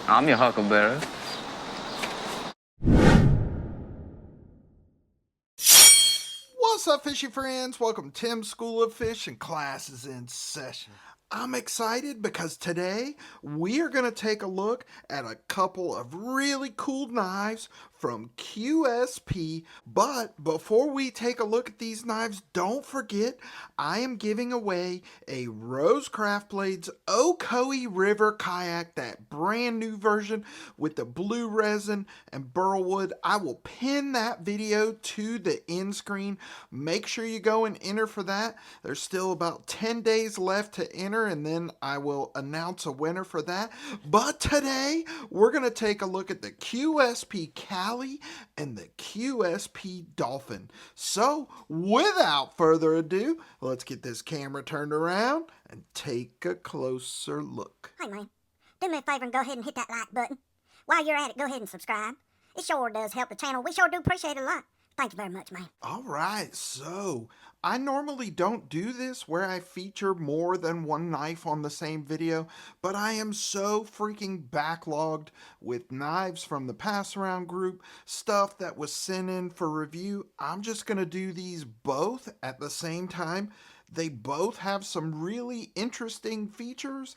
I'm your huckleberry. What's up, fishy friends? Welcome to Tim's School of Fish, and class is in session. I'm excited because today we are going to take a look at a couple of really cool knives from QSP. But before we take a look at these knives, don't forget I am giving away a ROSECRAFT Blades Ocoee River Kayak, that brand new version with the blue resin and burl wood. I will pin that video to the end screen. Make sure you go and enter for that. There's still about 10 days left to enter, and then I will announce a winner for that. But today, we're going to take a look at the QSP Cali and the QSP Dolphin. So, without further ado, let's get this camera turned around and take a closer look. Hey man, do me a favor and go ahead and hit that like button. While you're at it, go ahead and subscribe. It sure does help the channel. We sure do appreciate it a lot. Thank you very much, man. All right, so I normally don't do this where I feature more than one knife on the same video, but I am so freaking backlogged with knives from the pass around group, stuff that was sent in for review. I'm just going to do these both at the same time. They both have some really interesting features,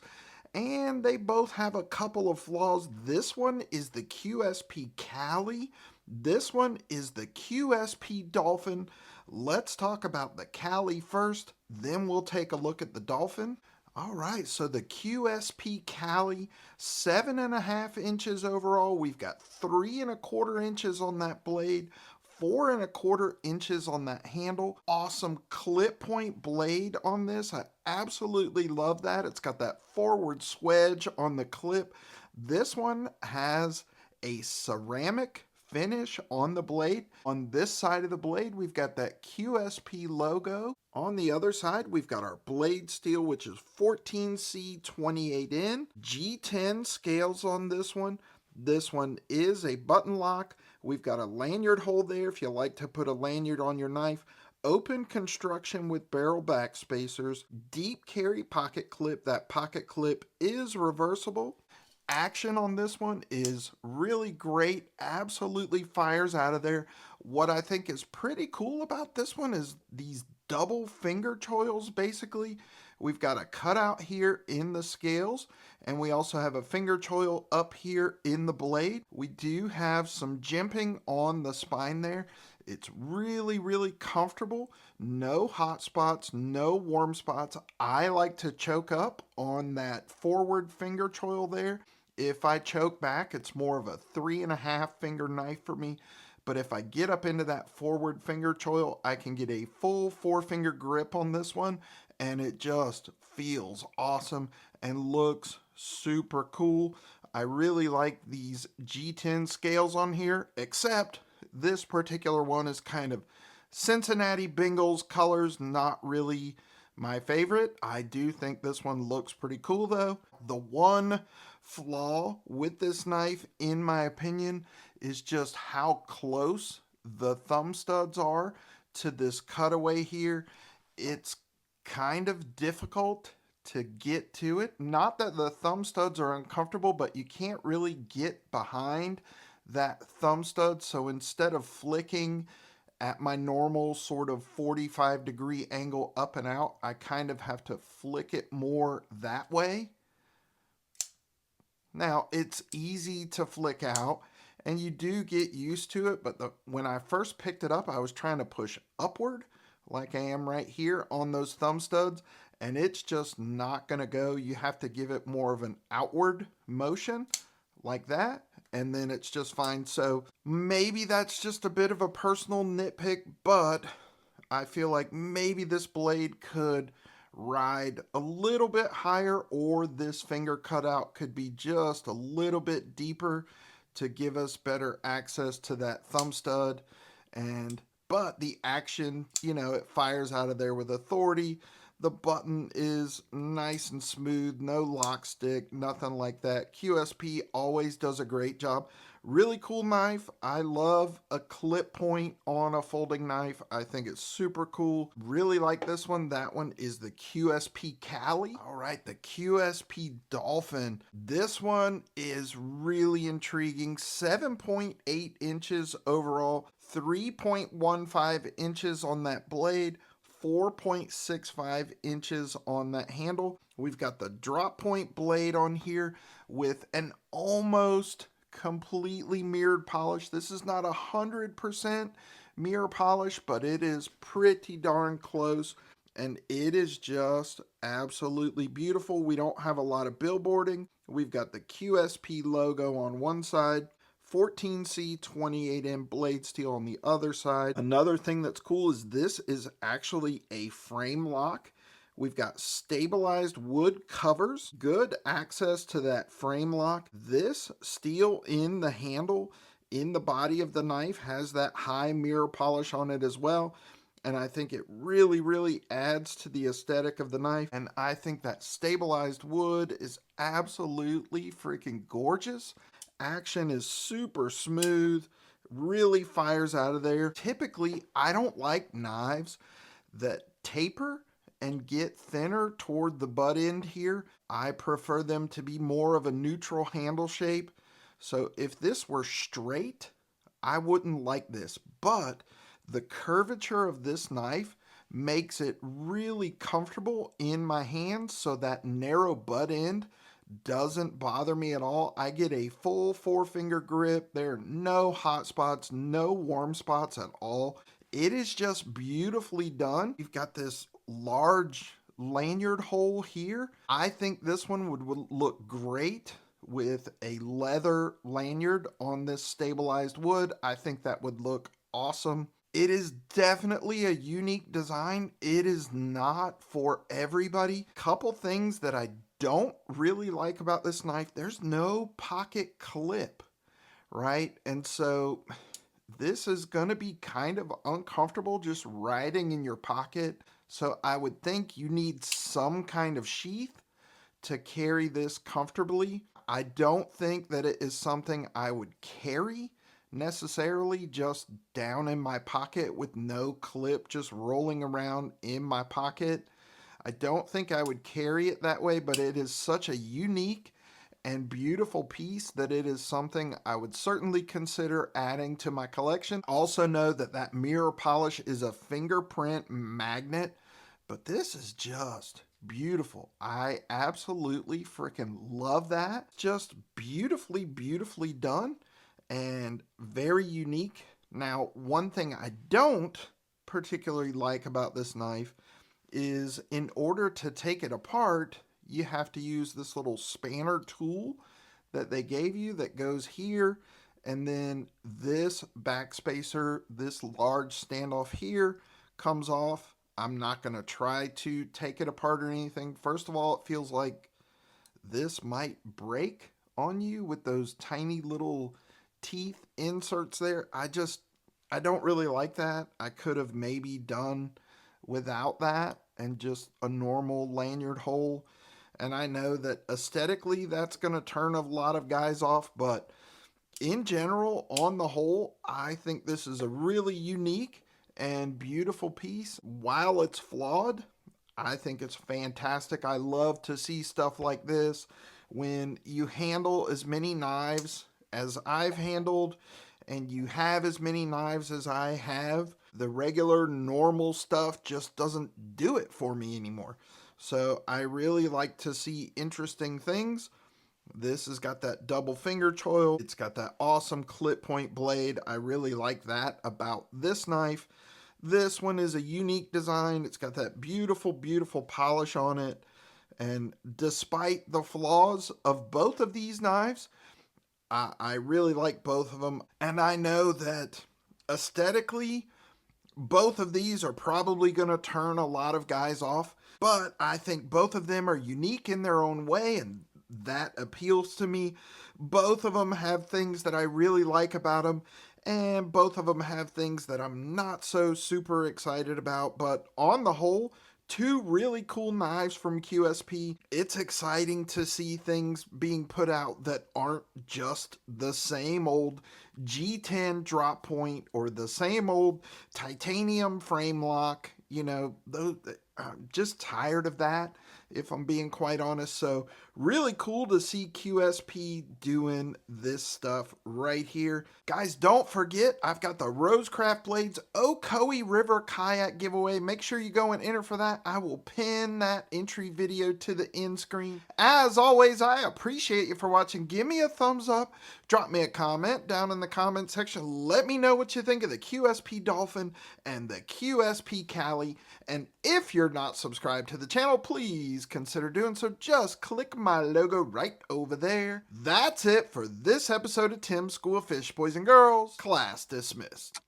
and they both have a couple of flaws. This one is the QSP Cali. This one is the QSP Dolphin. Let's talk about the Cali first, then we'll take a look at the Dolphin. All right, so the QSP Cali, 7.5 inches overall. We've got 3.25 inches on that blade, 4.25 inches on that handle. Awesome clip point blade on this. I absolutely love that. It's got that forward swedge on the clip. This one has a ceramic finish on the blade. On this side of the blade, we've got that QSP logo. On the other side, we've got our blade steel, which is 14C 28N. G10 scales on this one. This one is a button lock. We've got a lanyard hole there if you like to put a lanyard on your knife. Open construction with barrel back spacers. Deep carry pocket clip. That pocket clip is reversible. Action on this one is really great. Absolutely fires out of there. What I think is pretty cool about this one is these double finger choils. Basically, we've got a cutout here in the scales, and we also have a finger choil up here in the blade. We do have some jimping on the spine there. It's really, really comfortable. No hot spots, no warm spots. I like to choke up on that forward finger choil there. If I choke back, it's more of a 3.5 finger knife for me. But if I get up into that forward finger choil, I can get a full 4-finger grip on this one, and it just feels awesome and looks super cool. I really like these G10 scales on here, except this particular one is kind of Cincinnati Bengals colors, not really my favorite. I do think this one looks pretty cool though. The one flaw with this knife, in my opinion, is just how close the thumb studs are to this cutaway here. It's kind of difficult to get to it. Not that the thumb studs are uncomfortable, but you can't really get behind that thumb stud. So instead of flicking at my normal sort of 45-degree angle up and out, I kind of have to flick it more that way. Now, it's easy to flick out, and you do get used to it, but when I first picked it up, I was trying to push upward, like I am right here on those thumb studs, and it's just not going to go. You have to give it more of an outward motion, like that, and then it's just fine. So maybe that's just a bit of a personal nitpick, but I feel like maybe this blade could ride a little bit higher, or this finger cutout could be just a little bit deeper to give us better access to that thumb stud. But the action, it fires out of there with authority. The button is nice and smooth, no lock stick, nothing like that. QSP always does a great job. Really cool knife. I love a clip point on a folding knife. I think it's super cool. Really like this one. That one is the QSP Cali. All right, the QSP Dolphin. This one is really intriguing. 7.8 inches overall, 3.15 inches on that blade, 4.65 inches on that handle. We've got the drop point blade on here with an almost completely mirrored polish. This is not 100% mirror polish, but it is pretty darn close. And it is just absolutely beautiful. We don't have a lot of billboarding. We've got the QSP logo on one side, 14C 28M blade steel on the other side. Another thing that's cool is this is actually a frame lock. We've got stabilized wood covers, good access to that frame lock. This steel in the handle, in the body of the knife, has that high mirror polish on it as well. And I think it really, really adds to the aesthetic of the knife. And I think that stabilized wood is absolutely freaking gorgeous. Action is super smooth, really fires out of there. Typically, I don't like knives that taper and get thinner toward the butt end here. I prefer them to be more of a neutral handle shape. So if this were straight, I wouldn't like this. But the curvature of this knife makes it really comfortable in my hands, so that narrow butt end doesn't bother me at all. I get a full 4-finger grip. There are no hot spots, no warm spots at all. It is just beautifully done. You've got this large lanyard hole here. I think this one would look great with a leather lanyard on this stabilized wood. I think that would look awesome. It is definitely a unique design. It is not for everybody. Couple things that I don't really like about this knife: there's no pocket clip, right? And so this is going to be kind of uncomfortable just riding in your pocket. So I would think you need some kind of sheath to carry this comfortably. I don't think that it is something I would carry necessarily just down in my pocket with no clip just rolling around in my pocket. I don't think I would carry it that way, but it is such a unique and beautiful piece that it is something I would certainly consider adding to my collection. Also know that that mirror polish is a fingerprint magnet, but this is just beautiful. I absolutely freaking love that. Just beautifully, beautifully done and very unique. Now, one thing I don't particularly like about this knife is, in order to take it apart, you have to use this little spanner tool that they gave you that goes here, and then this backspacer, this large standoff here, comes off. I'm not going to try to take it apart or anything. First of all, it feels like this might break on you with those tiny little teeth inserts there. I don't really like that. I could have maybe done without that and just a normal lanyard hole. And I know that aesthetically that's going to turn a lot of guys off, but in general, on the whole, I think this is a really unique and beautiful piece. While it's flawed, I think it's fantastic. I love to see stuff like this. When you handle as many knives as I've handled, and you have as many knives as I have, the regular normal stuff just doesn't do it for me anymore. So I really like to see interesting things. This has got that double finger choil. It's got that awesome clip point blade. I really like that about this knife. This one is a unique design. It's got that beautiful, beautiful polish on it. And despite the flaws of both of these knives, I really like both of them. And I know that aesthetically, both of these are probably going to turn a lot of guys off. But I think both of them are unique in their own way, and that appeals to me. Both of them have things that I really like about them, and both of them have things that I'm not so super excited about. But on the whole, Two really cool knives from QSP. It's exciting to see things being put out that aren't just the same old G10 drop point or the same old titanium frame lock. You know, those, I'm just tired of that, if I'm being quite honest. So, really cool to see QSP doing this stuff right here. Guys, don't forget, I've got the ROSECRAFT Blades Ocoee River Kayak giveaway. Make sure you go and enter for that. I will pin that entry video to the end screen. As always, I appreciate you for watching. Give me a thumbs up. Drop me a comment down in the comment section. Let me know what you think of the Qsp Dolphin and the Qsp Cali. And if you're not subscribed to the channel, please consider doing so. Just click my logo right over there. That's it for this episode of Tim's School of Fish, boys and girls. Class dismissed.